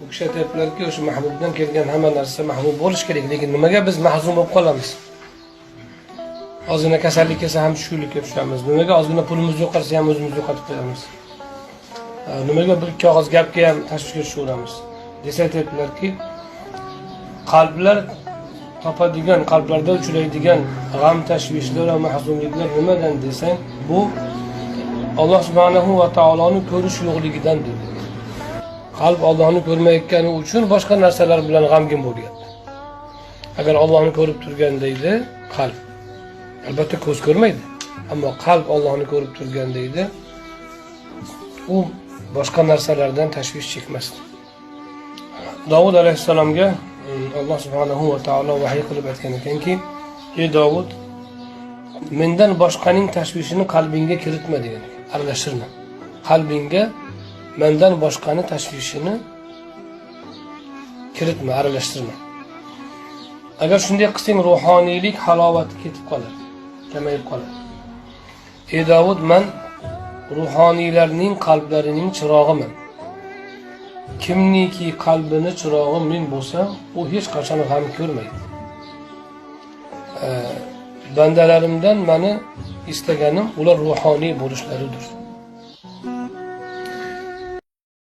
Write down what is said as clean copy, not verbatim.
Bu kishi aytibdilarki, o'sha mahbubdan kelgan hamma narsa mahbub bo'lish kerak, lekin nimaga biz mahzun bo'lib qolamiz? Ozgina kasallik kelsa ham tushkunlikka tushamiz. Nimaga ozgina pulimiz yo'qolsa ham o'zimizni yo'qotib qo'yamiz? Nimaga bir ikki og'iz gapga ham tashvishga tushaveramiz? Desa aytibdilarki, qalblar topadigan, qalblarda uchraydigan g'am, tashvishlar va mahzunliklar nimadan desang, bu Alloh subhanahu va taoloning ko'rish yo'qligidan dedi. Qalb Allohni ko'rmayotgani uchun boshqa narsalar bilan g'amgin bo'lyapti. Agar Allohni ko'rib turganda edi, qalb, albatta ko'z ko'rmaydi, ammo qalb Allohni ko'rib turganda edi, u boshqa narsalardan tashvish chekmasdi. Davud alayhissalomga Alloh subhanahu va taolo vahiy qilib aytgan ekanki, ey Davud, mendan boshqaning tashvishini qalbingga kiritma degan ekan. Aralashtirma. Qalbingga mendan boshqani tashvishini kiritma, aralashtirma. Agar shunday qilsang, ruhoniylik halovati ketib qoladi, kamayib qoladi. Ey Davud, men ruhoniylarning qalblarining chirog'iman. Kimniki qalbini chirog'i men bo'lsam, u hech qachon g'am ko'rmaydi. Bandalarimdan meni istaganim ular ruhoniy bo'lishlaridir.